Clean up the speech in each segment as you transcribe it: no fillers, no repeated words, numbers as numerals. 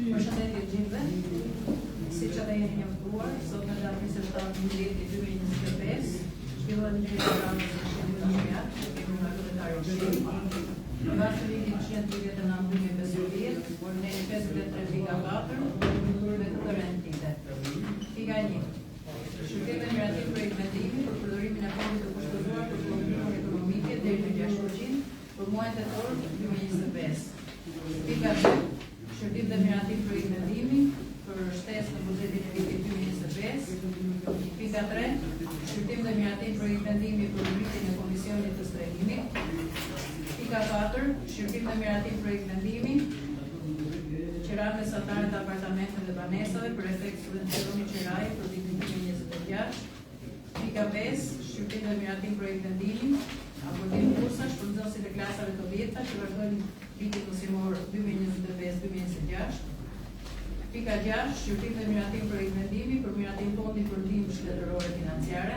Përshëndetje gjithëve. Siç ata jeni njoftuar, sot në datën 27/10/2025 zhvillohet një program të shërbimit që kemi në kryetarë. Në bazë të ligjit 139/2015, ordineri 53.4 me të rëndite. Pika 1. Shërbim dhe miratim për implementimin për përdorimin e fondit të kushtëzuar për politiken ekonomike deri në 6% për muajin tetor 2025. Pika 2. Shërbim dhe miratim për implementimin për shtesë në buxhetin e vitit 2025. Pika 3. Shërbim dhe miratim për implementimin për ngritjen e komisionit të strehimit. Pika 4. Shërbim dhe miratim për implementimin qiratë mesatare të apartamenteve dhe banesave për efekt subvencioni qiraje për vitin 2026. Pika 5. Shërbim dhe miratim për implementimin aportim bursash për nxënësit e klasave të vjetra që vazhdojnë vitin mësimor 2025-2026. Pika 6. Shërbim dhe miratim për implementimin për miratim fondi për ndihmë shtetërore financiare.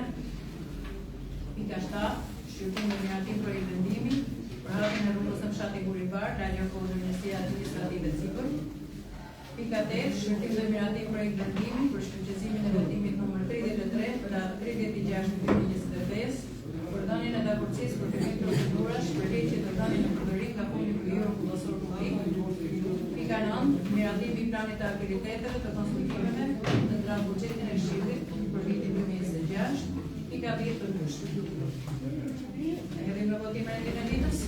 Pika 7. Shërbim dhe miratim për implementimin për hapjen e rrugës në fshatin Gurivar, larg kodit Ministria Administrative Sipër. Pika 8. Shërbim dhe miratim për implementimin për shkëlqyesimin e votimit nr. 33 për datë 30/6/2025 për dhënien e dakordësisë për fillim procedurash për heqje të dhënies në përdorim nga fondi kryor kullosor publik. Pika 9. Miratimi i planit të aktiviteteve të konsultimeve në ndran buxhetin e Këshillit për vitin 2026. Pika 10 të ndryshme. E hedhim në votim rendin e ditës.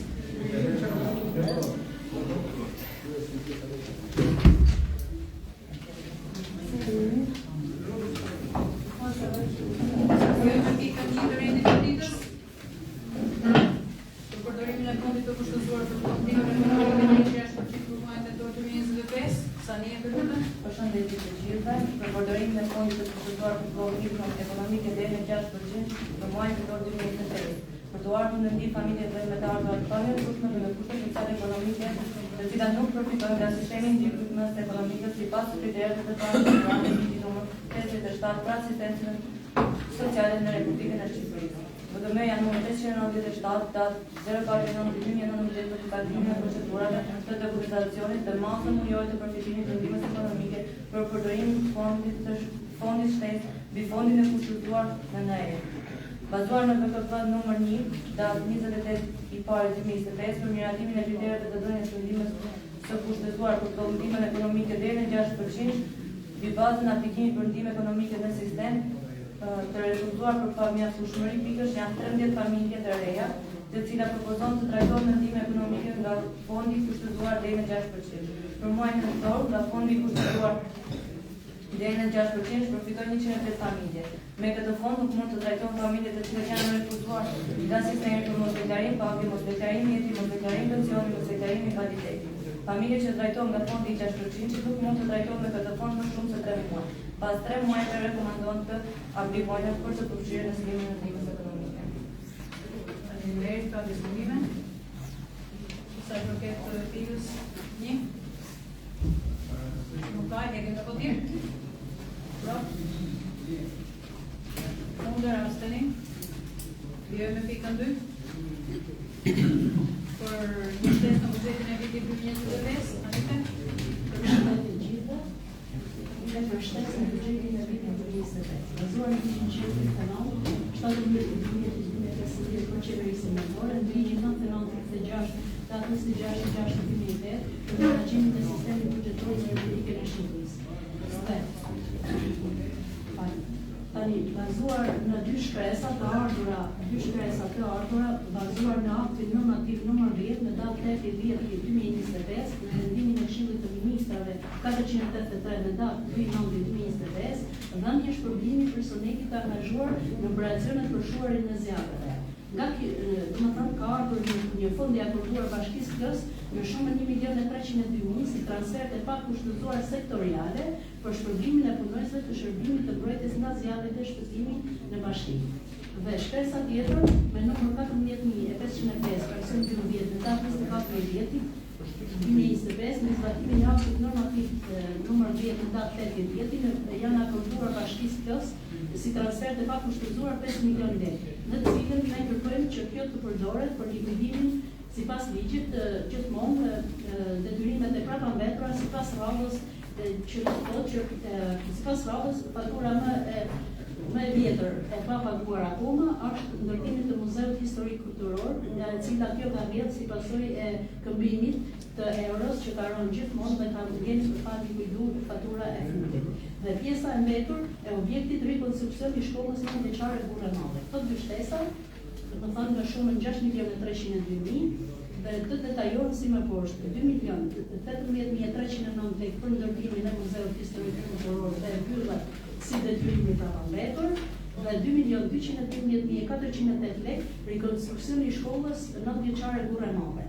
Përshëndetje të gjithëve, për përdorimin e fondit të kushtëzuar për politiken ekonomike deri në 6% për muajin tetor 2025. Për të ardhur në ndihmë familjet dhe me të ardhurat të pamëndshme dhe me kushte sociale ekonomike, të cilat nuk përfitojnë nga sistemi i ndihmës ekonomike sipas kritereve të programit të vitit nr. 57 për asistencën sociale në Republikën e Shqipërisë. VDM janë nr. 597 datë 04/9/2019 për zbatimin e procedurave të deputetacionit të masën mujore të përfitimit të ndihmës ekonomike për përdorimin të fondit shtesë mbi fondin e kushtëzuar në NAE. Bazuar në PKP nr. 1 datë 28/1/2025 për miratimin e kritereve të dhënies së ndihmës së kushtëzuar për politiken ekonomike deri në 6% mbi bazën e aplikimit për ndihmë ekonomike në sistem të refuzuar për pamjaftueshmëri pikësh janë 13 familje të reja, të cilat propozon të trajtohen me ndihmë ekonomike nga fondi i kushtëzuar deri në 6%. Për muajin tetor, nga fondi i kushtëzuar deri në 6% përfitojnë 108 familje. Me këtë fond nuk mund të trajtohen familjet të cilat janë refuzuar nga sistemi për mosdeklarim, pagë, mosdeklarim jeti, mosdeklarim pensioni, mosdeklarim invaliditeti. Familjet që trajtohen nga fondi i 6% nuk mund të trajtohen me këtë fond më shumë se 3 muaj. Pas 3 muajve rekomandohen të aplikojnë për të përfshirë në silimin e ndihmës ekonomike. Faleminderit për diskutimin. Sa i përket pikës 1. Nuk ka, hedhim në votim. Pro. Kundër, abstenim. Vjojmë me pikën 2. Për një shtesë në buxhetin e vitit 2025, Anite? Përshëndetje të gjithëve. Për shtesë në buxhetin e vitit 2025. Bazuar në ligjin 199, 17/2015 për qeverisë vendore, në ligjin 99/36 datë 26/6/2008 për menaxhimin e sistemit buxhetor në Republikën e Shqipërisë. Tani, bazuar në dy shkresa të ardhura, bazuar në aktin normativ nr. 10 në datë 8/10/2025 në vendimin e Këshillit të Ministrave 483 në datë 2/9/2025, dhënia shpërblimi personelit të angazhuar në operacionet përshkruarin në zjarre. Nga ka ardhur një fond i akorduar Bashkisë Plus në shumën 1.302.000 si transfert e pakushtëzuar sektoriale për shpërblimin e punojësve të shërbimit të mbrojtjes nga zjarret dhe shpëtimit në bashki. Dhe shkresa tjetër me numër 14.505 person 12 në datë 24/10/2025 me zbatimin e aktit normativ numër 10 në datë 8/10 janë akorduar Bashkisë Plus si transfert e pakushtëzuar 5 milion lekë, në të cilën ne kërkojmë që kjo të përdoret për likuidimin sipas ligjit gjithmonë detyrimet e prapavetura sipas rradhës që thotë që sipas rradhës fatura më e vjetër e pa paguar akoma është ndërtimi të Muzeut Historik Kulturor, nga e cila kjo ka vjetë si pasojë e këmbimit të euros që ka rënë gjithmonë dhe ka vjenë për pa likuidu fatura e fundit. Dhe pjesa e mbetur e objektit rikonstruksion i shkollës nëntëveçare Burrë Madhe. Këto dy shtesa, do të thonë nga shumën 6.302.000 dhe të detajohen si më poshtë 2.018.309 lekë për ndërtimin e Muzeut Historik Kulturor dhe mbyllat si detyrimi prapavetur dhe 2.212.408 lekë rikonstruksioni i shkollës nëntëveçare Burrë Madhe.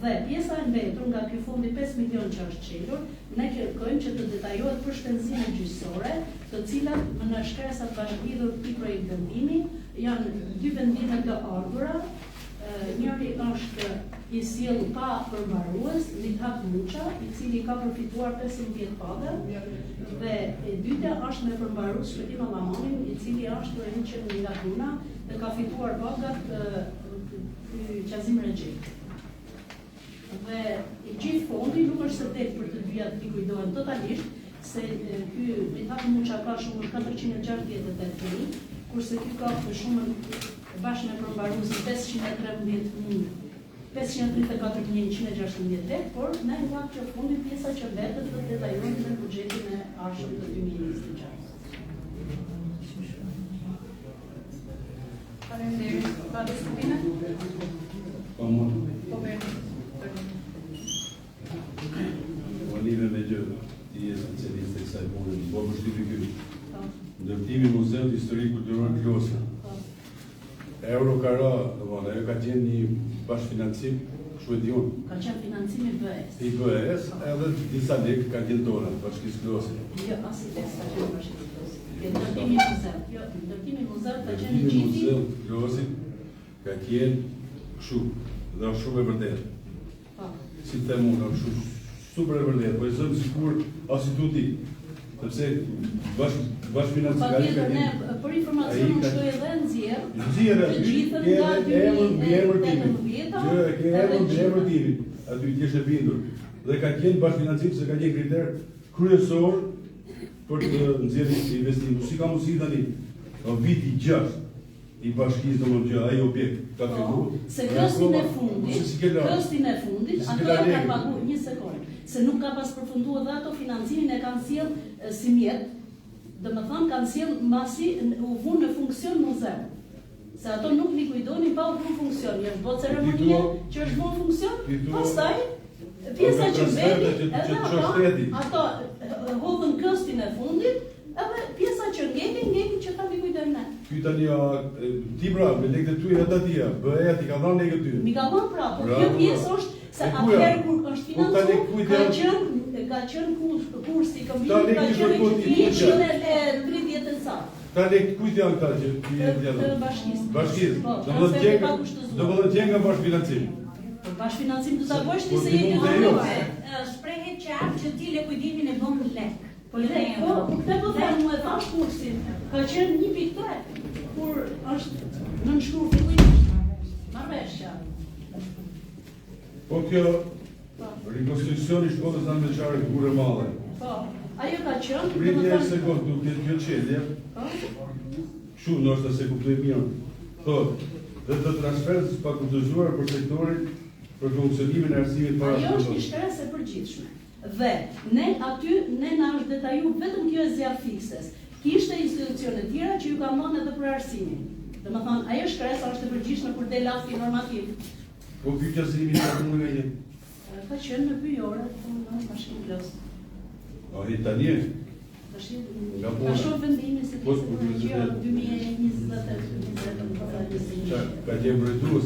Dhe pjesa e mbetur nga ky fondi 5 milion që është çelur, ne kërkojmë që të detajohet për shpenzimet gjyqësore, të cilat në shkresat bashkëlidhur këtij projekt vendimi janë dy vendime të ardhura. Njëri është i sjell pa përmbarues, Lidhat Muça, i cili ka përfituar 15 paga, dhe e dyta është me përmbarues Shpëtim Allamonin, i cili është rriqur nga puna dhe ka fituar pagat Qazim Rexhek. Dhe gjithë fondi nuk është se tek për të dyja të likuidohen totalisht, se ky Lidhat Muça ka shumën 468.000, kurse ky ka shumën bashkë me përmbaruesin 534.116 lekë, por ne nga kjo fondi pjesa që vetët të detajohen në buxhetin e arshëm të 2024. Faleminderit. Ka diskutime? Po mund. Po mirë. Lidhje me gjë, ti je specialist e kësaj pune, po përshtypi ky. Ndërtimi i Muzeut Historik Kulturor Klosa. Euro ka ra, domethënë ajo ka qenë një bashkëfinancim, kështu e diun. Ka qenë financimi i BE-s. I BE-s, edhe disa lekë ka qenë dona të Bashkisë Klosit. Jo, as i tek ka qenë Bashkisë Klosit. Ndërtimi i muzeut. Jo, ndërtimi i muzeut ka qenë Ndërtimi i gjithë. Muzeut Klosit ka qenë kështu, dhe është shumë e vërtetë. Po. Si të them unë, është super e vërtetë, po e zëm sikur as i tuti. Sepse bashkëfinancimi ka qenë. Për informacion unë shkoj edhe nxjerr. Nxjerr aty, ke emër timi. Aty ti je bindur. Dhe ka qenë bashkëfinancim se ka qenë kriter kryesor për të nxjerrë investim. Si ka mundësi tani? Në viti 6 i bashkisë domosdoshmë që ai objekt ka filluar. Se kostin e fundit, ato ka paguar një sekond. Se nuk ka pas përfunduar dhe ato financimin e kanë sjell si mjet, domethënë kanë sjell masi u vënë në funksion muzeu. Se ato nuk likuidonin pa u vënë funksion, një bot ceremonie që është vënë funksion, pastaj pjesa që veti edhe ato hodhën kostin e fundit, edhe pjesa që ngekin që ta likuidojnë ne. Ky tani ti pra me lekët e ty edhe atia, BE-ja ti ka dhënë lekët ty. Mi ka dhënë pra, por kjo pjesë është se atëherë kur është financuar, ka qenë kursi kombinat, ka qenë 130 e sa. Ta lekë kujt janë këta që ti je Të bashkisë. Bashkisë. Domethënë që nga bashkëfinancim. Bashkëfinancim do ta bësh ti se je në shprehet qartë që ti likuidimin e bën lek. Po këtë po them mua e thash kursin. Ka qenë 1.3 kur është nënshkruar fillimisht. Marrëveshja. Po kjo rikonstruksioni i shkollës nëntëveçare Burrë Madhe. Po, ajo ka qenë. Pritje një sekond, nuk jetë kjo çelje. Kështu ndoshta se kuptoj mirë. Thotë, dhe të transferës pa kufizuar për sektorin për funksionimin e arsimit para shkollës. Ajo është një shkresë e përgjithshme. Dhe ne aty na është detajuar vetëm kjo e zjarr fikses. Kishte institucione të tjera që ju kanë dhënë edhe për arsimin. Domethënë, ajo shkresë është e përgjithshme kur del akti normativ. Po ky qasimi ka punë nga një. Ka qenë në pyjore, po në Bashkinë Klos. O i tani? Ka shumë vendime se pjesë në gjë 2020. Ka qenë brojtues.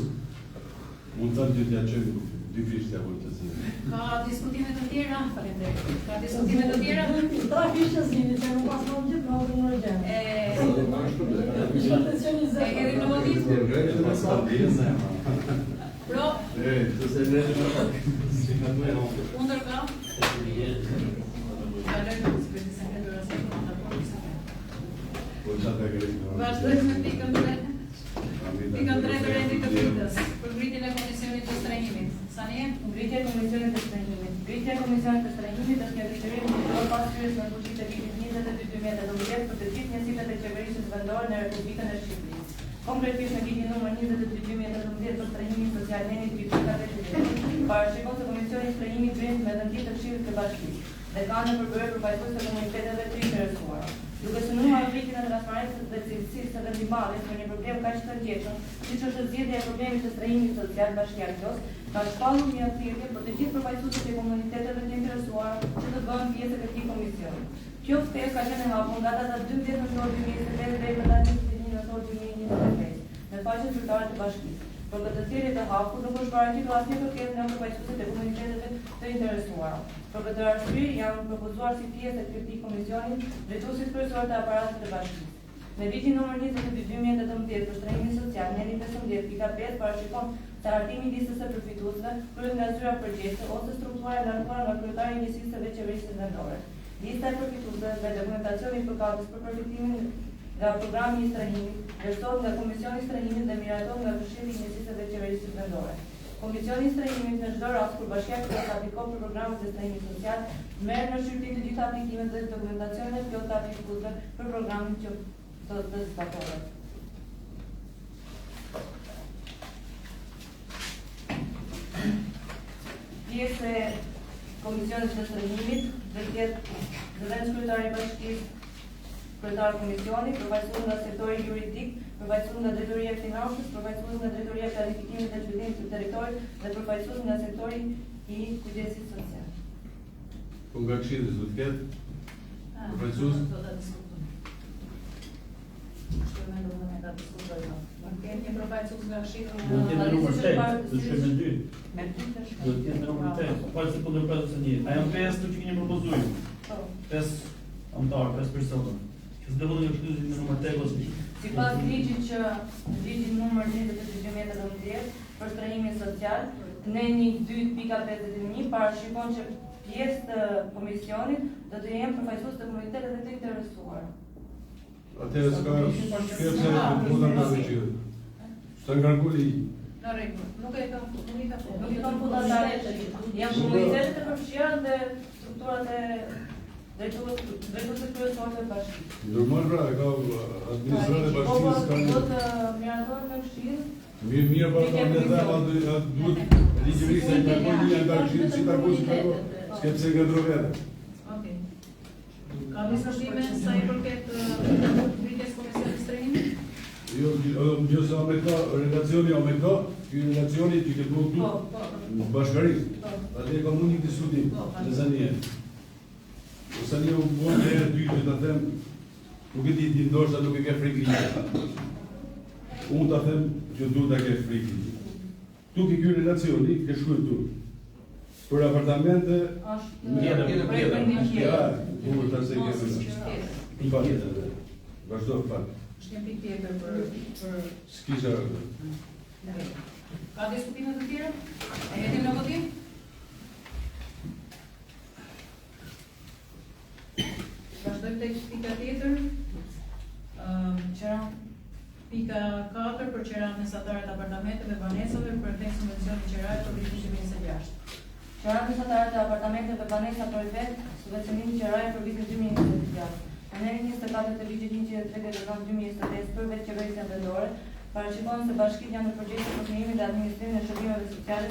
Mund të thënë që t'ja qenë dy fishte apo të zgjidhë. Ka diskutime të tjera? Faleminderit. Ka diskutime të tjera? Tra fishte zgjidhni, se nuk pas në gjithë në në gjë. E keni në votim? Pro? Kundër ka? Vazhdojmë me pikën 3. Pikën 3 të rendit të fitës, për ngritjen e komisionit të strehimit. Sani? Ngritja e Komisionit të Strehimit. Ngritja e Komisionit të Strehimit është një detyrim që pas hyrjes në fuqi të vitit 22-2018 për të gjithë njësitet e qeverisjes vendore në Republikën e Shqipërisë. Konkretisht në ligjin numër 22/2018 për strehimin social neni 3.40, parashikon se Komisioni i Strehimit vjen me vendim të Këshillit të Bashkisë dhe ka në përbërë përfaqësues të komuniteteve të interesuara. Duke synuar rritjen e transparencës dhe cilësisë së vendimarrjes për një problem kaq të rëndësishëm, siç është zgjedhja e problemit të strehimit social bashkiakos, ka shpallur një thirrje për të gjithë përfaqësuesit e komuniteteve të interesuara që të bëhen pjesë e këtij komisioni. Kjo ftesë ka qenë e hapur nga data 12 nëntor 2025 deri në datën 21 nëntor 2025 në faqen zyrtare të Bashkisë. Për këtë thirrje të hapur nuk është paraqitur asnjë kërkesë nga përfaqësuesit e komuniteteve të interesuara. Për këtë arsye janë propozuar si pjesë e këtij komisioni drejtuesit kryesor të aparatit të Bashkisë. Në ligjin numër 22/2018 për strehimin social, neni 15.5 parashikon se hartimi i listës së përfituesve kryhet nga zyra përgjegjëse ose struktura e lartësuar nga kryetari i njësisë së qeverisë vendore. Lista e përfituesve dhe dokumentacioni i përkatës për përfitimin nga programi i strehimit vlerësohet nga Komisioni i Strehimit dhe miratohet nga Këshilli i Njësisë dhe Qeverisë vendore. Komisioni i Strehimit në çdo rast kur bashkiaku ka aplikon për programet e strehimit social, merr në shqyrtim të gjitha aplikimet dhe dokumentacionet e plotë aplikuese për programin që do të zbatohet. Pjesë e Komisionit të Strehimit dhe tjetë zëvendës kryetari i Bashkisë, kryetari i Komisionit, përfaqësues nga sektori juridik, përfaqësues nga drejtoria e financës, përfaqësues nga drejtoria e planifikimit dhe zhvillimit të territorit dhe përfaqësues nga sektori i kujdesit social. Po nga Këshilli do të ketë përfaqësues? Do ta diskutojmë. Shkojmë në ta diskutojmë. Nuk kenë një përfaqësues nga Këshilli. Do të jetë numër 8, do shkojmë me 2. Me 2 të shkojmë. Do të jetë numër 8. Po se po ndërpres ose një. A janë 5 të që keni propozuar? Po. 5 antar, 5 persona. Që s'do të jetë në numër 8 ose një. Sipas ligjit që ligjin numër 22/2018 për strehimin social, neni 2.51 parashikon që pjesë të komisionit do të jenë përfaqësues të komuniteteve të interesuara. Atëherë s'ka shkëpse të punë nga Këshilli. S'ka ngarkuli. Në rregull. Nuk e kam futur. Nuk i kam futur. Janë komunitetet e përfshira dhe strukturat e drejtuesit kryesorë të Bashkisë. Normal pra, ka administratë e Bashkisë kanë. Do të miratohen me Këshillin. Mirë para të më dhe atë duhet ligjërisë të takojë një nga Këshilli si takojë si takojë. Skepse nga drovetë. Okej. Ka diskutime sa i përket ngritjes Komisionit të Strehimit? Jo sa me ka relacioni o me ka, ky relacioni që ke bëu këtu në bashkërisë. Atë ka mundi të diskutim në zanie. Ose një u bën herë dy që ta them, nuk e di ndoshta nuk e ke frikë. Unë ta them që duhet ta ke frikë. Tu ke ky relacioni, ke shkruar tu. Për apartamente unë ta se ke vënë. Vazhdo fat. Është një pikë tjetër për S'kisha. Ka diskutime të tjera? E jetim në votim? Vazhdojmë tek pika tjetër. Qëra pika 4 për qërat mesatare të apartamenteve banesave për tek subvencioni qëraj për vitin 2026. Qërat mesatare të apartamenteve banesa për vet subvencionimi qëraj për vitin 2026. Anexhi 24 të ligjit 130/2025 për vetë qeverisjen vendore parashikon se bashkitë janë në përgjegjësi të funksionimit dhe administrimit të shërbimeve sociale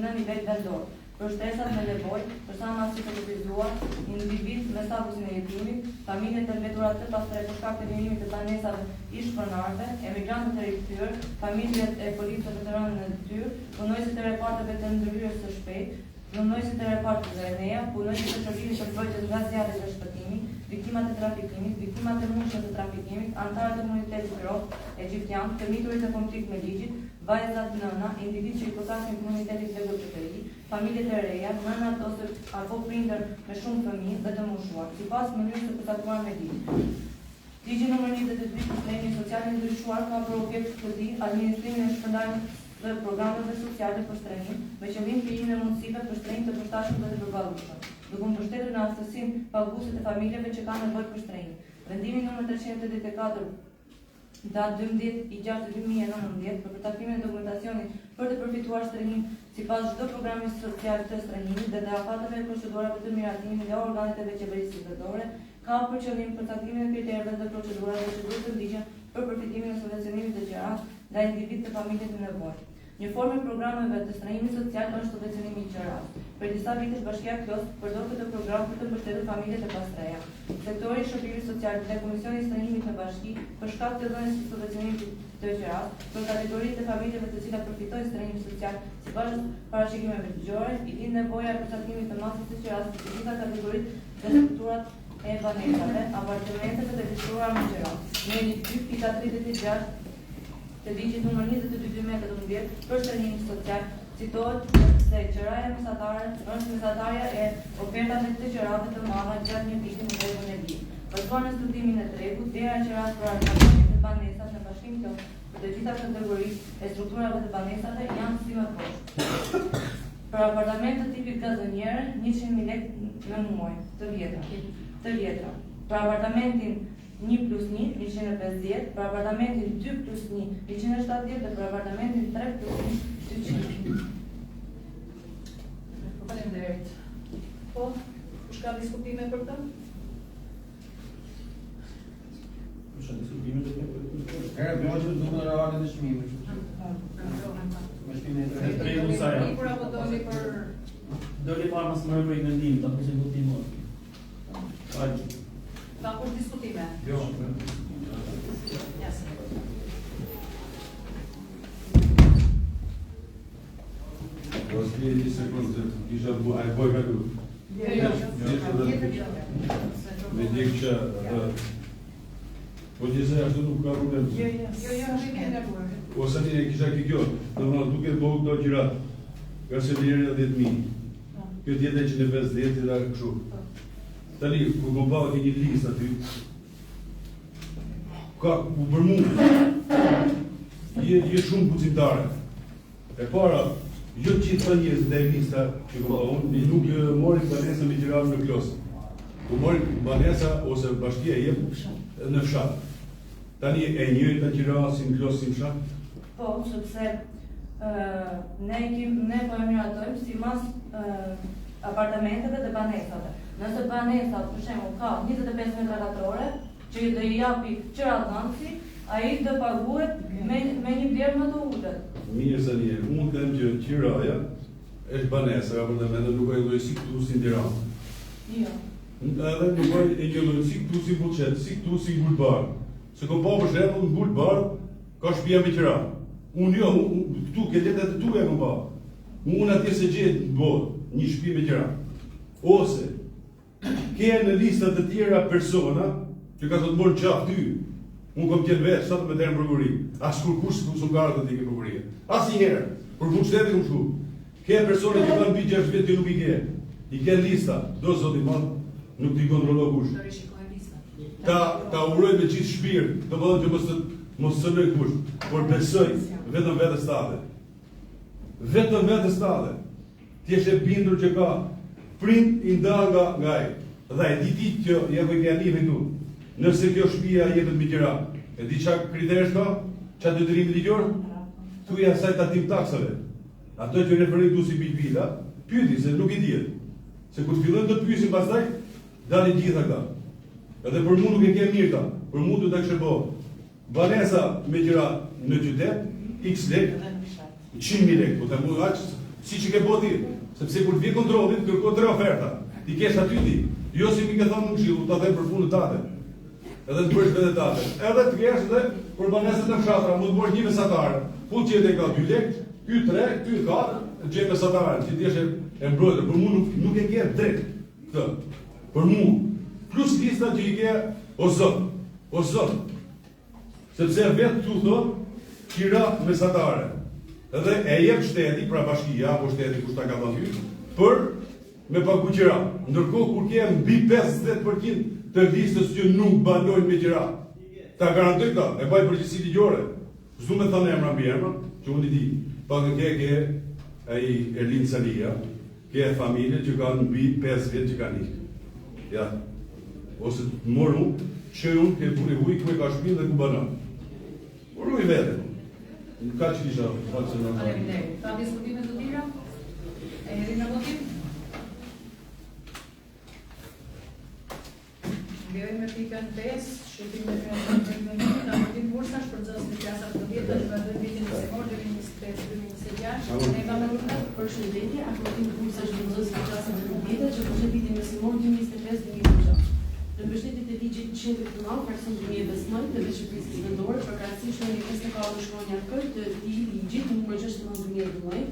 në nivel vendor. Për shtesat me nevojë, persona të kufizuar, individ me statusin e jetimit, familjet e mbetura të pastre për shkak të linimit të banesave ish pronarëve, emigrantët e rikthyer, familjet e policëve veteranë në detyrë, punojësit e reparteve të ndërhyrjes së shpejtë, punojësit e repartit dhe ENEA, punojësit e shërbimit të mbrojtjes nga zjarri dhe shpëtimi, viktimat e trafikimit, viktimat e mushës të trafikimit, antarët e komunitetit rrok, egjiptian, të miturit e konflikt me ligjit, vajzat nëna, individ që i përkasin komunitetit LGBTI, familjet e reja, nënat ose apo prindër me shumë fëmijë dhe të moshuar, sipas mënyrës së përcaktuar me ligj. Ligji nr. 22 për strehimin social i ndryshuar ka për objekt të tij administrimin e shpërndarjes së programeve sociale për strehim, me qëllim krijimin e mundësive për strehim të përshtatshëm dhe të përballueshëm, duke mbështetur në aftësinë paguese të familjeve që kanë nevojë për strehim. Vendimi nr. 384 datë 12/6/2019 për përtakimin e dokumentacionit për të përfituar strehim sipas çdo programi social të strehimit dhe të afateve e procedurave të miratimit nga organet e qeverisë zyrtare, ka për qëllim përcaktimin e kriterëve dhe procedurave që duhet të ndiqen për përfitimin e subvencionimit të qeras nga individ të familje të nevojshme. Një formë e programeve të strehimit social është subvencionimi i qeras. Për disa vite Bashkia Klos përdor këtë program për të mbështetur familjet e pastreja. Sektori i shërbimit social dhe Komisioni i strehimit në bashki për shkak të dhënies së subvencionimit të qeras për kategoritë e familjeve të cilat përfitojnë strehim social sipas parashikimeve ligjore, i lind nevoja e përcaktimit të masës së qeras për të gjitha kategoritë dhe strukturat e banesave, apartamenteve të regjstruara me qeras. Në 2.36 të ligjit numër 22/2018 për strehimin social citohet se qeraja mesatare është mesatarja e ofertave të qerave të mëdha gjatë një viti në tregun e vit. Vazhdon në studimin e tregut, dera e qeras për apartamentet dhe banesat në bashkim të të gjitha kategoritë e strukturave të banesave janë si më poshtë. Për apartamentet tipi gazoniere, 100.000 lekë në muaj të vjetra. Për apartamentin 1+1, 150, për apartamentin 2+1, 170 dhe për apartamentin 3+1, 200. Faleminderit. Po, kush ka diskutime për këtë? Kush ka diskutime për këtë? Herë bëhet në rahatin e çmimit. Me shpinë e Tregu sa janë. Kur apo doli për Doli para mas më rëbëj mendim, ta pusim votimor. Hajde. ka kush diskutime? Jo. Yes. Do s'li një sekundë, kisha a e boj ka du. Me dikë që po njëse ashtu nuk ka problem. Ose një kisha kjo, duke bëhu këto gjirat, nga se njerë e 10.000. Kjo tjetë e 150 dhe këshu. Tani, kur kom pa ke një listë aty, ka u për mu, je shumë pucimtare. E para, jo qitë të njës dhe lista që kom pa unë, nuk mori banesa me gjirarë në klosë. U mori banesa ose bashkia e jep në fshat. Tani e njëri të gjirarë si në klosë si në fshat? Po, sepse ne po e miratojmë si mas apartamenteve dhe banesave. Nëse banesa, për shembull, ka 25 metra katrore, që do i japi qeradhanci, ai do paguhet me një vlerë më të ulët. Mirë se njerë, unë them që qiraja është banesa, apartamente nuk e lloj si këtu si në Tiranë. Jo. Edhe nuk e një lloj si këtu si Buçet, si këtu si Gulbar. Se kom pa për shembull në Gulbar ka shtëpia me qira. Unë jo, këtu ke letrat e tuaja kom pa. Unë atje se gjet në botë, një shtëpi me qira. Ose ke në listat të tjera persona që ka të të morë qaf ty. Unë kom qenë vetë, sa të me terë në procuri. As kur kush të sungarë të t'i ke prokurie. As një herë, për punë shteti kom shku. Ke persone që kanë bi 6 vjetë që nuk i ke. I ke lista, do zoti madh, nuk t'i kontrollo kush. Ta uroj me qitë shpirë, të më dhënë që mos të nëj kush. Por besoj vetëm vetës tate. Vetëm vetës tate. Ti është e bindur që ka prind i nda nga ai. Dhe e di që ja ku i ke anime këtu. Nëse kjo shtëpia jepet me qira, e di çka kriterësh ka? Çka detyrim ligjor? Thuaj asaj tatim taksave. Ato që referojnë këtu si vila, pyeti se nuk i dihet. Se kur fillojnë të pyesin pastaj, dalin gjitha këta. Edhe për mua nuk e ke mirë ta. Për mua do ta kishë bë. Banesa me qira në qytet, X lek, 100.000 lekë, po të mu aq siç e ke bëti, sepse kur vi kontrolli kërkon 3 oferta. Ti kesh aty ti. Jo si mi ke thënë në këshill, ta them për punën tate. Edhe të bësh vetë tate. Edhe të kesh edhe për banesat e fshatra, mund të bësh një mesatar. Punë që ka 2 lekë, ky 3, ky 4, gjej mesatar, ti thjesht e mbrojtur. Për mua nuk e ke drejt këtë. Për mua plus lista që i ke o zot. Sepse vetë tu thon qira mesatare. Edhe e jep shteti, pra bashkia apo shteti kush ta ka dhënë për me pagu qira. Ndërkohë kur ke mbi 50% të listës që nuk banojnë me qira. Ta garantoj ta, e baj përgjegjësi ligjore. S'du me thënë emra mbi emra, që unë i di. Pak ke ai Erlin Salia, ke familje që kanë mbi 5 vjet që kanë ikë. Ja. Ose të morë unë, që unë ke punë huj ku e ka shpinë dhe ku banon. Por uj vete. Ka që kisha falë normal. Faleminderit. Ka diskutime të tjera? E hedhim në votim? Mbjojmë me pikën 5, shqipim me financat në votim bursash për nxënës në klasat të 10 të vazhdojmë vitin mësimor 2025-2026. Ne kam ndërtuar Përshëndetje, aprotim bursash për nxënës në klasat të 10 që përshëndet vitin mësimor 2025-2026. Në mbështetjet e ligjit 100 Person 2019 të Shqipërisë Vendore, përkatësisht në 24 shkronja K të ligjit numër 69/2012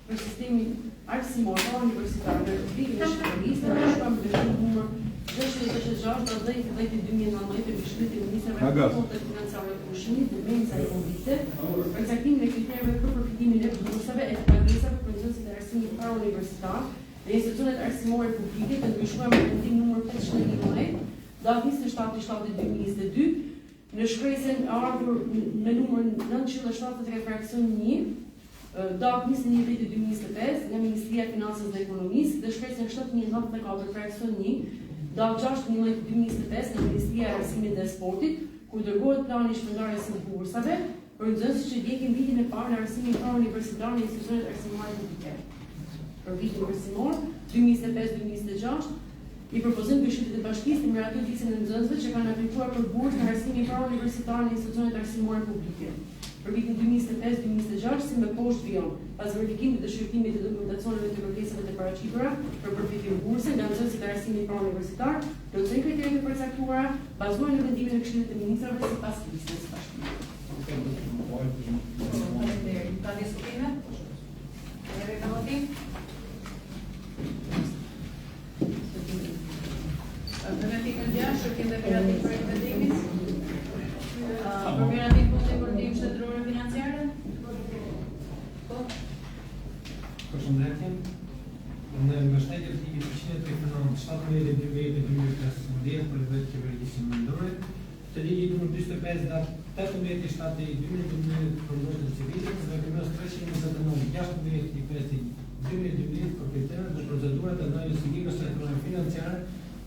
për sistemin arsimor universitar në Republikën e Shqipërisë, në shkronjën numër 666/2019 të Këshillit të Ministrave të Konteve Financiare të Pushimit dhe Brendësa Ekonomike, për caktimin e kritereve për përfitimin e bursave e pagesave për nxënësit e arsimit parauniversitar dhe institucionet arsimore publike të ndryshuar me vendim numër 511 datë 27/7/2022 në shkresën e ardhur me numër 973 fraksion 1 datë 21/2025 nga Ministria e Financës dhe Ekonomisë dhe shkresën 7094 fraksion 1 datë 6/11/2025 nga Ministria e Arsimit dhe Sportit, ku dërgohet plani i shpërndarjes së bursave për nxënësit që ndjekin vitin e parë në arsimin parauniversitar në institucionet arsimore publike. Për vitin arsimor 2025-2026 i propozim Këshillit të Bashkisë të miratoj fiksën e nxënësve që kanë aplikuar për bursë në arsimin parauniversitar në institucionet arsimore publike. Për vitin 2025-2026 si me poshtë vijon, pas verifikimit dhe shqyrtimit të dokumentacioneve të kërkesave të paraqitura për përfitim burse nga nxënësit e arsimit parauniversitar, plotësojnë kriteret e përcaktuara, bazuar në vendimin e Këshillit të Ministrave sipas listës së bashkimit. Faleminderit. Ka diskutime? Hedhim në votim? Në me pikën 6, shërkim dhe miratim për vendimit. Për miratim punë e koordinim shtetërore financiare? Po? Përshëndetje. Në mbështetje të ligjit 139 17/12/2015 për vetë qeverisë vendore, të ligjit numër 45 datë 18/7/2012 për moshat civile dhe kërkesë 329 16/5/2012 për kriteret dhe procedurat e ndajjes së ligjes shtetërore financiare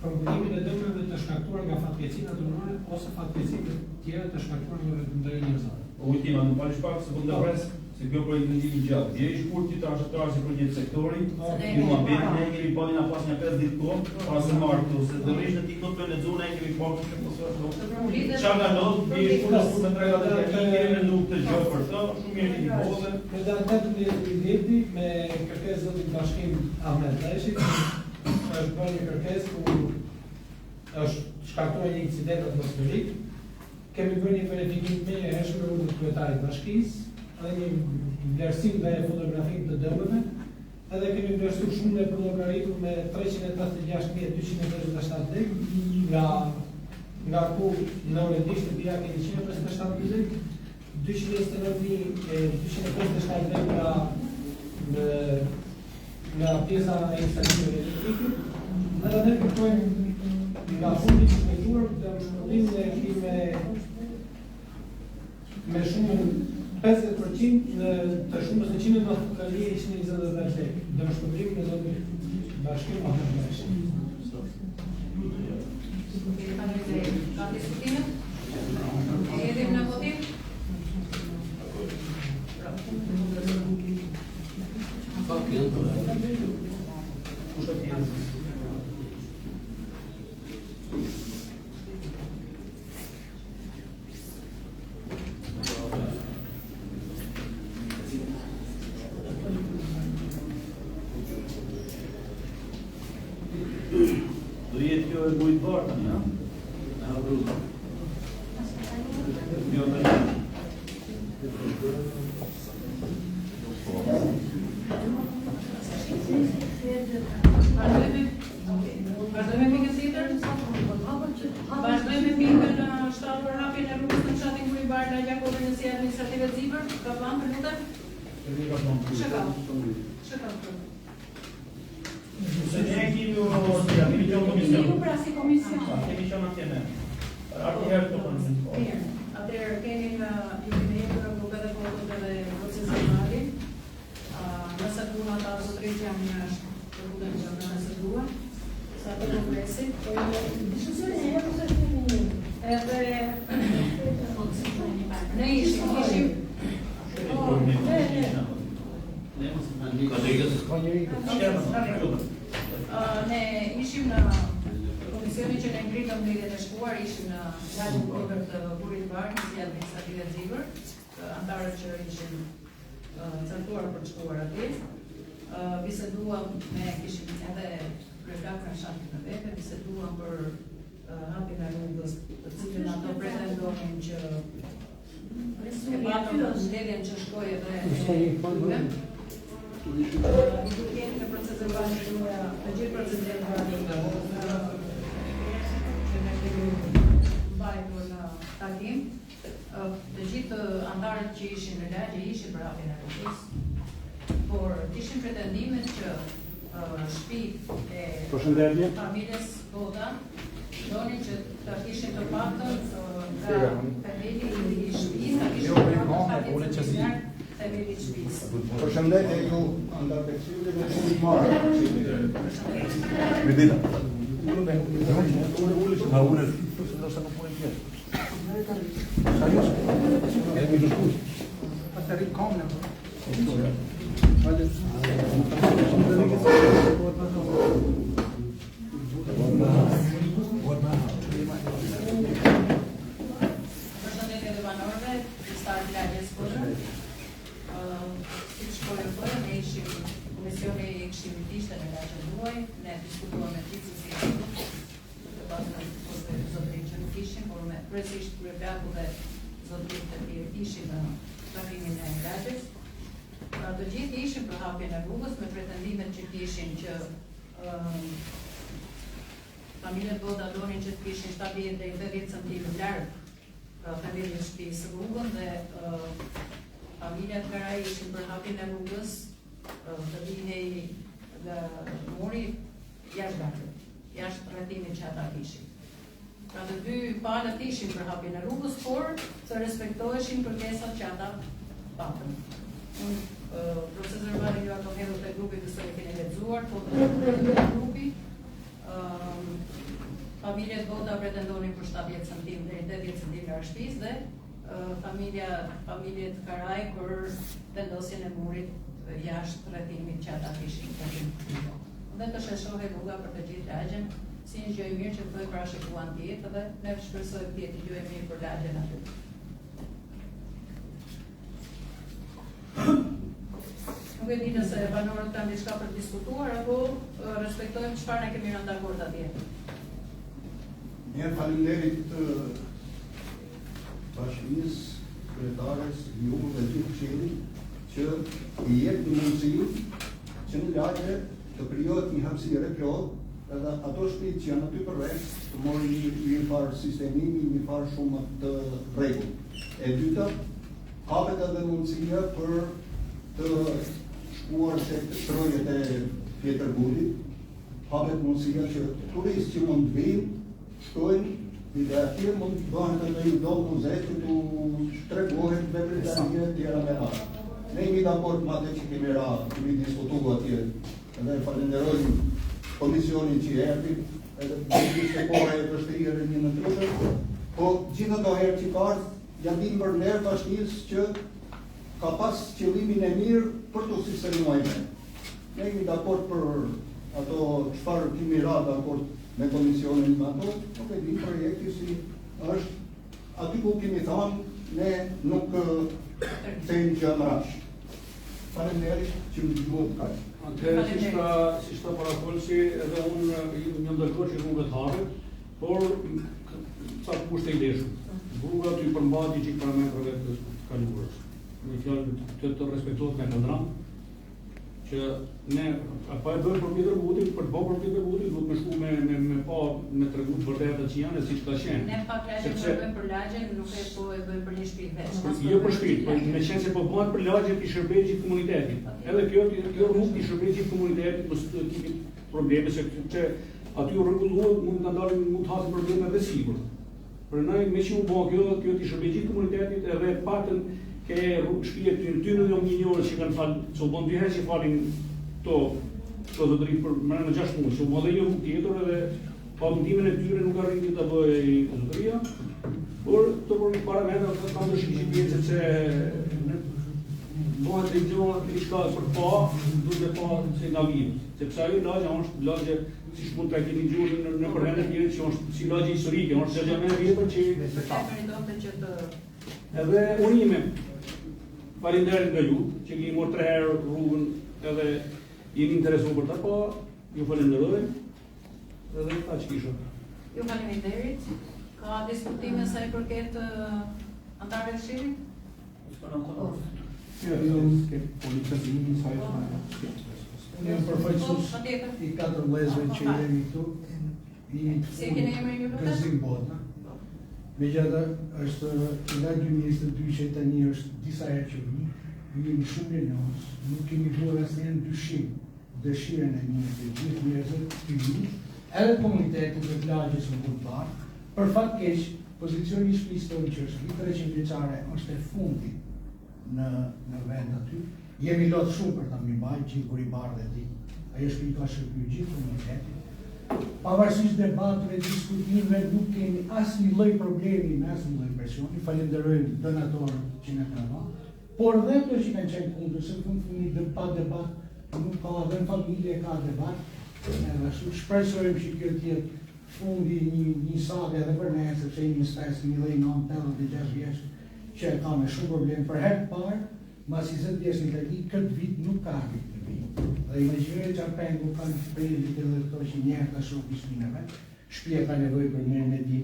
për mbullimin e dëmeve të shkaktuar nga fatkeqësi natyrore ose fatkeqësi të tjera të shkaktuar nga ndërhyrje njerëzore. Ultima, në palish pak se pres, se kjo për një gjatë. Dje i shkurti të ashtë si për një sektori, ju ma betë, ne kemi pa një pas një 5 ditë kohë, pas e marë këtu, se të rishë në ti këtë për në dzune, ne kemi pa këtë që pësë është. Qa nga ndodhë, dje i shkurti me tregat e të kemi nuk të gjë për të, shumë mirë një kohë. Me datë 18 me kërkesë zotit bashkim Ahmet Leshit, është bërë një kërkesë ku është shkaktuar një incident atmosferik. Kemi bërë një verifikim me e hershme me të kryetarit bashkisë, edhe një vlerësim dhe fotografim të dëmeve, edhe kemi vlerësuar shumën e për llogaritur me 336.257 lekë, nga ku në rendisht të bia kemi 157 lekë, 229.257 lekë nga pjesa e instalimeve elektrike, edhe ne kërkojmë nga fundi të shpejtuar të shpëtimin e këtij me shumën 50% të shumës në 190 kalje i 120 lekë, dhe më shpëtimin e zotit bashkim Ahmet Leshi. Ka diskutime? Hedhim në votim? Do jetë kjo e bujtë bartë, ja? E habruzë. Jo, të një. Vazhdojmë me pikën tjetër? Vazhdojmë me pikën 7 për hapjen e rrugës në fshatin Kuribar në Gjakovën në si administrative Zibër. Ka plan për lutem? Shëka. Se ne kemi kemi qenë komision. Ju pra si komision. Kemi qenë atje ne. Atëherë të komision. Mirë. Atëherë kemi hequr rrugë edhe kohët edhe procesionali. Nëse duna ta zotërit jam një të rrugën që nëse dua. Sa të në presit. Diskusioni e ose Edhe ne ishim Ne ishim në komisioni që ne ngritëm lidhjet e shkuar, ishim në lagjen tjetër të burit Varg, si administrative Zibër, antarët që ishin caktuar për të shkuar atje. Biseduam kishim edhe kryetar në shafin në vete, biseduam për hapjen e rrugës, të cilën ato pretendonin që e patëm mbledhjen që shkoi edhe i duhet në proces evaluimi të gjithë procesin e evaluimit që ne kemi mbajtur në takim, të gjithë antarët që ishin në lagje ishin për hapjen e rrugës, por kishin pretendimet që shtëpitë e familjes Boda donin që të kishin të paktën nga themeli i shtëpisë, ta kishin themeli i shtëpisë. Përshëndetje ju andar Beksiut dhe shumë marë. Vidila. Përshëndetje dhe banorëve, pjesëtarët e lagjes Kodrën. Si të shkojë bërë, ne ishim komisioni i këshillit ishte në lagjen Duaj, ne diskutuam me gjithë si të pasë në zotërin që nuk ishim, por me kryesisht kryeplaku dhe zotërin të tjerë ishim në takimin e lagjes. Të gjithë ishim për hapjen e rrugës me pretendimet që kishin që familjet Boda donin që të kishin 70 deri 80 cm larg familjes shtëpisë rrugën dhe familjet Karaj ishin për hapjen e rrugës të linjej dhe muri jashtë rrethimit që ata kishin. Pra të dy palët ishin për hapjen e rrugës, por të respektoheshin kërkesat që ata patën. Proces verbali ju ato hedhur te grupi besoj e keni lexuar, foto të grupi. Familjet Boda pretendonin për 70 cm deri 80 cm shtëpisë dhe familjet Karaj për vendosjen e murit jashtë rrethimit që ata kishin. Dhe të sheshohej rruga për të gjithë lagjen, si një gjë e mirë që të bëjë parashikuan tjetë dhe ne shpresojmë të jetë gjë e mirë për lagjen aty. Nuk e di nëse banorët kanë diçka për të diskutuar apo respektojmë çfarë ne kemi rënë dakord atje. Mirë, faleminderit të bashkisë, kryetares, ju dhe gjithë këshillit që i jep një mundësi që në lagje të krijohet një hapësirë plot edhe ato shtëpi që janë aty përveç të morën një farë sistemimi, një farë shumë të rregullt. E dyta, hapet edhe mundësia për të shkuar se shtrojet e Pjetërburit, hapet mundësia që turistë që mund të vinë, shkojnë, dhe atje mund të bëhen edhe një do muze që të shtregohet veprimtarie tjera me radhë. Ne jemi dakord me atë që kemi kemi diskutuar atje, edhe falenderojmë komisionin që erdhi, edhe ishte kohë e vështirë edhe një në tjetër, po gjithë ato herë që ka janë dinë për nerë bashkisë që ka pas qëllimin e mirë për të sistemuar ne. Ne jemi dakord për ato çfarë kemi dakord me komisionin me ato, nuk e di projekti si është, aty ku kemi thënë, ne nuk thejmë që në rash. Faleminderit që më dëgjuat kaq. Atëherë si shta parafolsi edhe unë një ndërkohë që rrugët haret, por ca kushte i leshur. Rruga të i përmbati që i parametrave të kaluarës. Në fjalë të respektohet nga këndran, që ne pa e bëjmë për Pjetërburit, për të bëjmë për Pjetërburit, duhet me shku me tregu të vërtetat që janë e siç ka qenë. Ne pak lagjen po e bëjmë për lagjen, nuk e po e bëjmë për një shtëpi veç. Jo për shtëpi, por me qenë se po bëhet për lagjen të shërbejë gjithë komunitetit. Edhe kjo rrugë të shërbejë gjithë komunitetit, mos të kemi probleme se aty u rregulluar mund të ndalin, mund të hasin probleme dhe sigur. Për ne me që u bë kjo të shërbejë gjithë komunitetit edhe paktën ke shtëpia ty në një njerëz që kanë falë, që u bën dy herë që falin to zotëri për më në 6 muaj, që u bën dhe një rrugë tjetër edhe pa mundimin e tyre nuk arriti ta bëjë zotëria, por to për parametra kam dëshirë që sepse bëhen të gjohën të ishka për pa, duke pa se nga vijë. Sepse ajo lagja është lagje, si shpun të keni gjuhën në përmendet njërit që është si lagje historike, është gjëgja me vjetër që... Edhe unime, falenderit nga ju, që keni morë 3 herë rrugën edhe jeni interesu për ta, po ju falenderoj, edhe ta që kisha. Ju faleminderit. Ka diskutime sa i përket antarëve të Shqirit? Unë jam përfaqësues i 4 vëllezërve që jemi këtu, i Gëzim Bota. Megjithatë, është nga 2022 që tani është disa herë që vi, jemi shumë rinjohës, nuk kemi bërë asnjë dyshim dëshirën e mirë të gjithë njerëzve të vinë, edhe komunitetit të lagjes në Bulvar, për fat keq, pozicioni i shtëpisë tonë që është 300 vjeçare është e fundit në vend aty. Jemi lot shumë për ta mbajtur gjithë Guribar dhe ti. Ajo shtëpi ka shërbyer gjithë komunitetin. Pavarësisht debateve, diskutimeve, nuk kemi asnjë lloj problemi me asnjë lloj presioni. Falenderojmë donatorët që na kanë dhënë, por dhe ato që kanë qenë kundër, se në fund pa debat nuk ka dhe në familje ka debat. Edhe ashtu shpresojmë që kjo të jetë fundi një sage edhe për ne, sepse jemi stres një lloj 86 vjeç që ka me shumë problem për herë të parë, masi 20 vjeç në Itali, këtë vit nuk ka vit në vit. Dhe imagjinojë që pengu kanë shprehur edhe këto që njerë të shoku shpinave, shtëpia ka nevojë për mirë me di,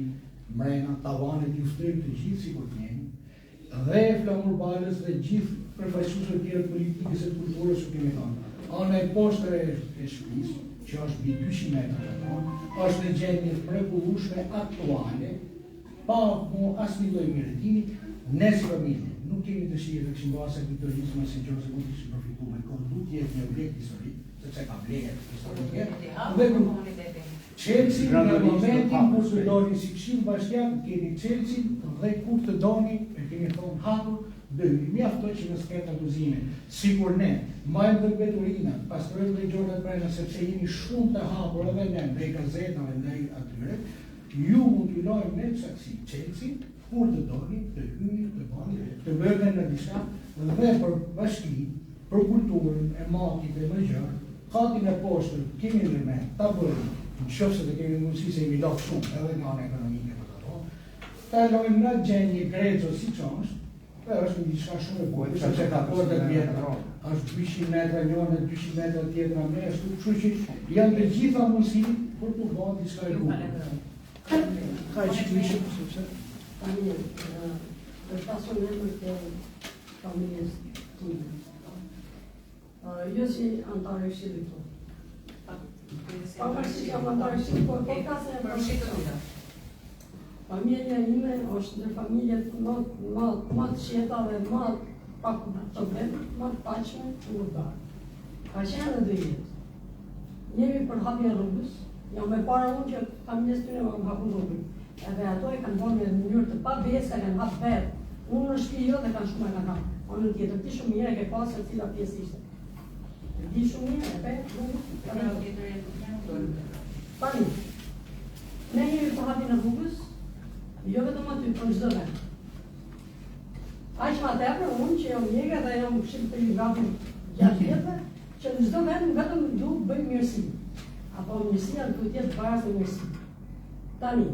mrena, tavanet ju ftyrë të gjithë sikur të jeni, dhe Flamur Balës dhe gjithë përfaqësuesët e tjerë politikës e kulturës që kemi thënë. Ana e poshtër e shtëpisë, që është mbi 200 metra, është në gjendje mrekullueshme aktuale, pa asnjë lloj mirëtimi, ne si familje nuk kemi dëshirë të kishim bërë sekretarizuar si gjose mund të kishim përfituar me kohë, duhet të jetë një objekt historik, sepse ka vlerë historike. Dhe Chelsea në momentin kur të doni si këshill bashkiak, keni Chelsea dhe kur të doni, e keni thonë hapur, dhe mjaftoj që në sketa tuzime, sikur ne, majmë dhe veturina, pastrojmë dhe gjordat prejna, sepse jemi shumë të hapur edhe ne, ndaj gazetave, ndaj atyre, ju mund të lojmë ne saksi Chelsea, kur të doni, të hyni, të bani, të bërën në disa, dhe për bashki, për kulturën, e matit e më gjërë, hatin e poshtër, kemi në me, ta bërën, në qofse të kemi mundësi se jemi lofë shumë, edhe nga në ekonomike për të to, ta lojmë në gjenjë grezo si që është një diçka shumë e bukur, sepse ka portat vjetra, është 200 metra njëra, 200 metra tjetra me, kështu që janë të gjitha mundësi për të bërë diçka e bukur. Ka që të ishë, sepse? Tani, për pasun e më të familjes time. Jo si antare e Shqilit të. Pavarësisht jam antare e Shqilit, por kasë e për Shqilit. Familja ime është ndër familjet më të qeta dhe më pak problem, më të paqme në Bulgar. Ka qenë edhe 2 jetë. Jemi për hapje rrugës, jam me para unë që familjes tyre më kam hapur rrugën. Edhe ato e kanë bërë në mënyrë të pa besë, kanë hapë vetë. Unë në shtëpi jo dhe kanë shumë e kanë hapë. Anën tjetër, ti shumë mirë e ke pasë se cila pjesë ishte. Ti shumë mirë e pe, tani, ne jemi për hapje në rrugës, jo vetëm aty, për çdo vend. Aq më tepër unë që jam mjeka dhe jam shqip të gati 6 vjetëve, që në çdo vend vetëm du bëj mirësi. Apo mirësia duhet jetë para se mirësi. Tani,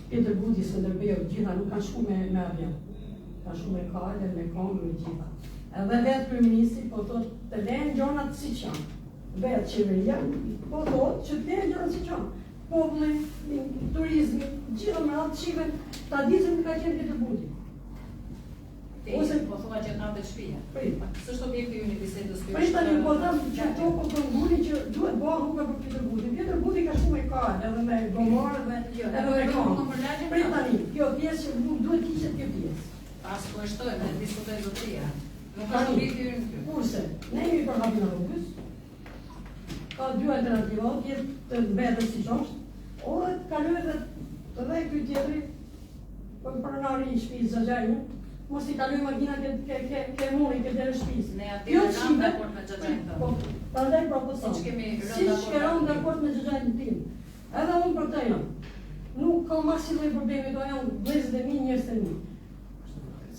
Pjetër Buti, Skënderbeu, gjitha nuk kanë shku me avion. Kanë shku me kale, me kombë, me gjitha. Edhe vetë kryeministri po thotë të lejnë gjonat siç janë. Vetë qeveria po thotë që të lejnë gjonat siç janë. Populli, turizmi, gjitha me atë shive, ta dizëm ka qenë Pjetër Buti. Ose po thua që kanë të shtëpia. S'është objekti i një bisedës këtu. Tani po them që to po kënguni që duhet bëha rruga për Pjetër Buti. Pjetër Buti ka shumë me kale, edhe me gomorë edhe me kombë. Tani, kjo pjesë që duhet kishet kjo pjesë. Pas po e shtojmë, ne diskutojmë zotëria. Nuk është objekti i një këtu. Kurse, ne jemi për hapjen e rrugës. Ka 2 alternativa, jetë të mbetet siç është, ose të kalojë dhe ky tjetri për pronari i shtëpisë Xhaxhajnë, mos i kaloj makina ke muri, ke dhe në shtëpisë. Ne aty rëndam dakord me Xhaxhajnë. Prandaj propozon. Siç kemi rëndam dakord me Xhaxhajnë tim. Edhe unë për të jam. Nuk ka asnjë lloj problemi, do janë vëllezërit e mi, njerëzit e mi.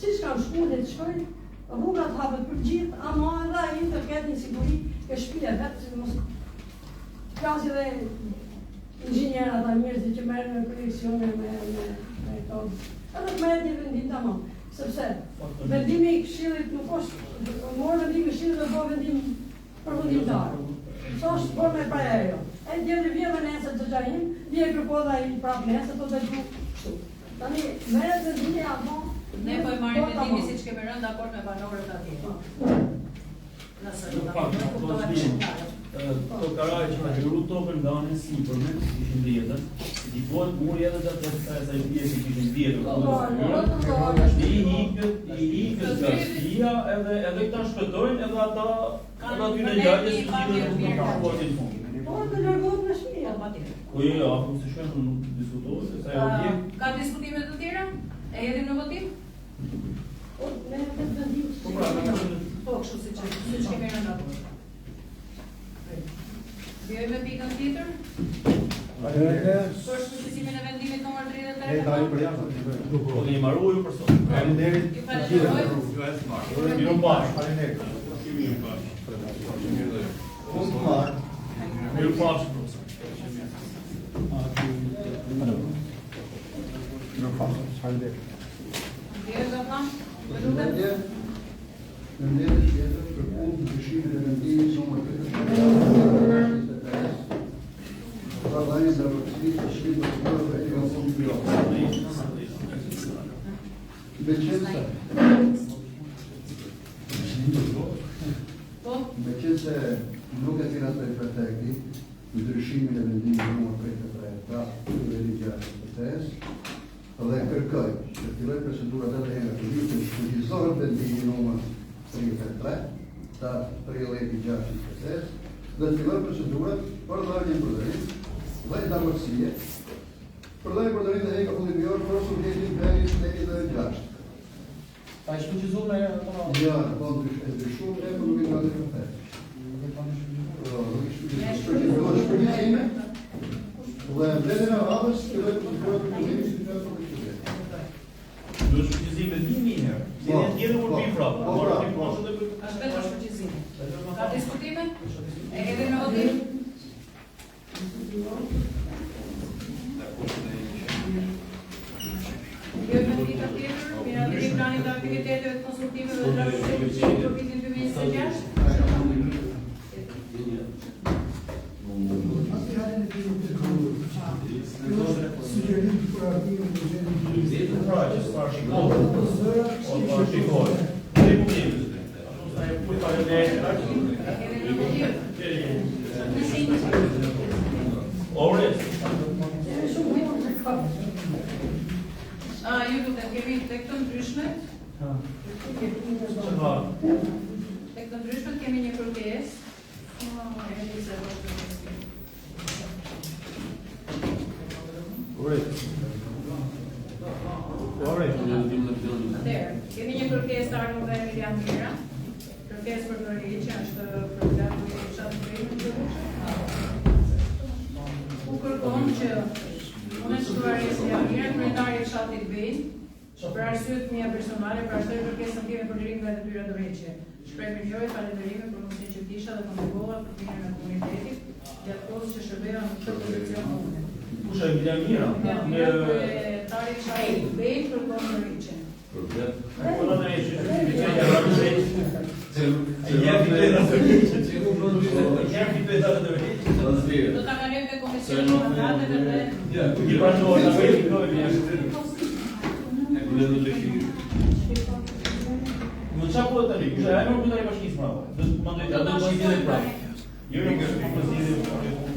Siç kanë shkuar dhe të shkojnë, rruga të hapet për gjithë, ama edhe ai të ketë një siguri e shtëpia vetë, si mos klasi dhe inxhinierë ata njerëzit që merren me projeksione me kodë. Edhe të merret një vendim tamam, sepse vendimi i Këshillit nuk është morë vendimi i Këshillit dhe bëu vendim përfundimtar. Sa është bërë me para ajo. E djeli vjen me nesër të xhaim, vjen kërkoda i prap nesër do të bëj kështu. Tani merret vendimi apo ne po e marrim vendimin siç kemi rënë dakord me banorët atje. Nëse do ta kuptohet. To karaj që ka gjuru tokën nga anën sipërme, ishin vjetër, i bëhet muri edhe të asaj pjesë që ishin vjetër. I hikët nga shtëpia edhe këta shpëtojnë edhe ata aty në gjallë si gjithë nuk ka në fund. Po të largohet nga shtëpia patjetër. Po jo, apo se shkojnë nuk diskutohet se sa e objekt. Ka diskutime të tjera? E hedhim në votim? Po ne vetë vendim. Po kështu siç kemi rënë dakord. Vjoj me pikën tjetër? Për shpërfaqësimin e vendimit numër 33. Po keni marrë ju për sot. Faleminderit. Ju falenderoj. Miru pash. Miru pash. Vjoj dhe tham? Vendetet tjetër për punë të Këshillit e vendimit numër 33. Parlament dhe Këshillit të Shqipërisë e Konstitucionit. Meqense nuk e tirat të prefekti ndryshimin e vendimit numër 33 pra ligjit dhe kërkoj që filloj procedurat edhe herë të vitin shkëlqizohet vendimi numër 33 ta prillit 6 dhe të filloj procedurat për dhënien përdorim dhe ndërmjetësie për dhënien përdorim dhe eka fundimor për subjektin veri shteti dhe 6. A shkëlqizuar me ato? Ja, po ndryshuar ne për nuk i kanë dhënë. Shkëlqizime dhe vlerën e radhës filloj procedurat për vendimin Do shpërgjizime 1000 herë. Si ne tjerë kur bëjmë prapë. Ora ti poshtë dhe Është vetëm shpërgjizime. Ka diskutime? E hedhim në votim? Vjoj me pikën tjetër, miratimin planit të aktiviteteve konstruktive dhe drejtësisë për vitin 2026. Ju duket kemi tek të ndryshmet. Tek të ndryshmet kemi një kërkesë. Atëherë, kemi një kërkesë të ardhur nga Emilian Mira. Kërkesë për Dorëri që është program i fshatit të ku kërkon që unë shkruar Emilian Mira, kryetari i fshatit Bejn, për arsye të mia personale, për arsye kërkesën time për lirim nga detyra dorëçe. Shpreh mirënjohje, falënderime për mundësinë që kisha dhe kontribuova për mirën e komunitetit, gjatë kohës që shërbeva në këtë pozicion komune. Kusha Emilian Mira? Kryetari i fshatit Bejn për dorëçe. Po na ne është Do ta kalojmë te komisioni të mandateve dhe i pranojnë apo i ikojnë Nuk qa po dhe tani, kusha e nuk tani bashkisë prava. Dhe të mandoj të do të shqipit e prava. Jo nuk është për përzidhe